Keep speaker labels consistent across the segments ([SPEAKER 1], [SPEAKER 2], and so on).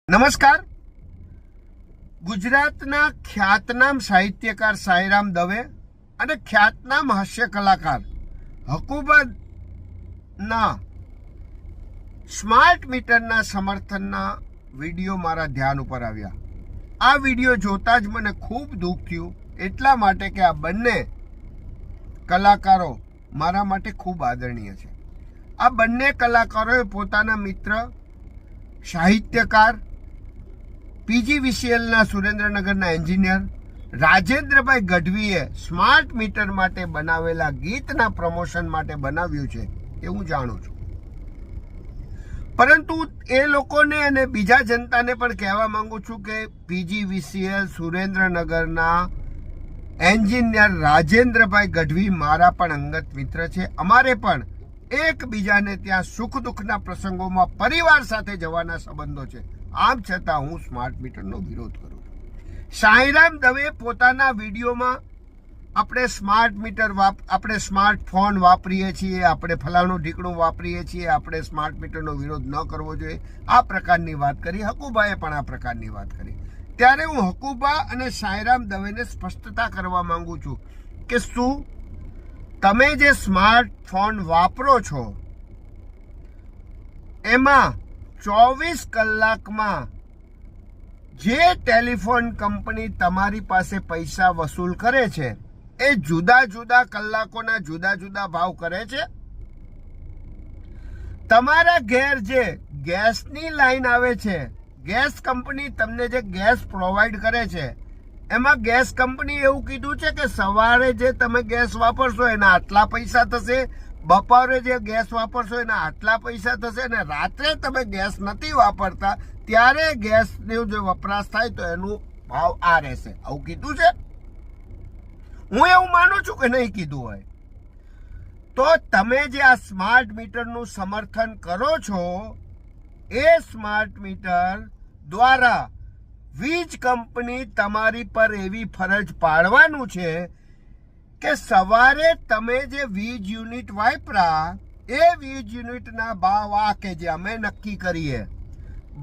[SPEAKER 1] નમસ્કાર. ગુજરાતના ખ્યાતનામ સાહિત્યકાર સાંઈરામ દવે અને ખ્યાતનામ હાસ્ય કલાકાર હકુબાના સ્માર્ટ મીટરના સમર્થનના વિડીયો મારા ધ્યાન ઉપર આવ્યા. આ વિડીયો જોતા જ મને ખૂબ દુઃખ થયું, એટલા માટે કે આ બંને કલાકારો મારા માટે ખૂબ આદરણીય છે. આ બંને કલાકારોએ પોતાના મિત્ર સાહિત્યકાર PGVCLના સુરેન્દ્રનગરના એન્જિનિયર રાજેન્દ્રભાઈ ગઢવીએ સ્માર્ટ મીટર માટે બનાવેલા ગીતના પ્રમોશન માટે બનાવ્યું છે એ હું જાણું છું. પરંતુ એ લોકોને અને બીજા જનતાને પણ કહેવા માંગુ છું કે PGVCL સુરેન્દ્રનગરના એન્જિનિયર રાજેન્દ્રભાઈ ગઢવી મારા પણ અંગત મિત્ર છે. અમારે પણ એકબીજાને ત્યાં સુખ દુઃખના પ્રસંગોમાં પરિવાર સાથે જવાના સંબંધો છે. આમ છતાં હું સ્માર્ટ મીટરનો વિરોધ કરું છું. સાંઈરામ દવે પોતાના વિડીયોમાં આપણે સ્માર્ટ મીટર આપણે સ્માર્ટફોન વાપરીએ છીએ, આપણે ફલાણું ઢીકણું વાપરીએ છીએ, આપણે સ્માર્ટ મીટરનો વિરોધ ન કરવો જોઈએ, આ પ્રકારની વાત કરી. હકુબાએ પણ આ પ્રકારની વાત કરી. ત્યારે હું હકુબા અને સાંઈરામ દવેને સ્પષ્ટતા કરવા માંગુ છું કે શું તમે જે સ્માર્ટફોન વાપરો છો એમાં 24 કલાકમાં જે ટેલિફોન કંપની તમારી પાસે પૈસા વસૂલ કરે છે એ જુદા જુદા કલાકોના જુદા જુદા ભાવ કરે છે? તમારા ઘેર જે ગેસની લાઈન આવે છે, ગેસ કંપની તમને જે ગેસ પ્રોવાઈડ કરે છે, એમાં ગેસ કંપની એવું કીધું છે કે સવારે જે તમે ગેસ વાપરશો એના આટલા પૈસા થશે, બપોરે જે ગેસ વાપરશો એના આટલા પૈસા થશે, અને રાત્રે તમે ગેસ નથી વાપરતા ત્યારે ગેસનો જે વપરાશ થાય તો એનું ભાવ આ રહેશે, આવું કીધું છે? હું એવું માનું છું કે નહીં કીધું હોય. તો તમે જે આ સ્માર્ટ મીટરનું સમર્થન કરો છો એ સ્માર્ટ મીટર દ્વારા વીજ કંપની તમારી પર એવી ફરજ પાડવાનું છે કે સવારે તમે જે વીજ યુનિટ વાપરા એ વીજ યુનિટના ભાવ આ કે જે અમે નક્કી કરીએ,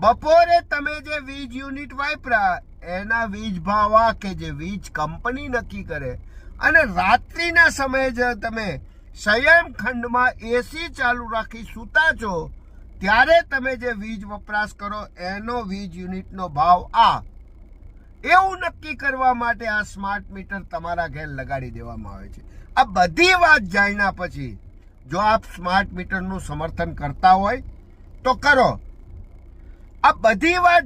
[SPEAKER 1] બપોરે તમે જે વીજ યુનિટ વાપરા એના વીજ ભાવ આ કે જે વીજ કંપની નક્કી કરે, અને રાત્રિના સમયે જે તમે શયનખંડમાં એસી ચાલુ રાખી સૂતા છો ત્યારે તમે જે વીજ વપરાશ કરો એનો વીજ યુનિટનો ભાવ આ, એવું નક્કી કરવા માટે આ સ્માર્ટ મીટર તમારા ઘેર લગાડી દેવામાં આવે છે. આ બધી વાત જાણ્યા પછી જો આપ સ્માર્ટ મીટરનું સમર્થન કરતા હોય તો કરો. આ બધી વાત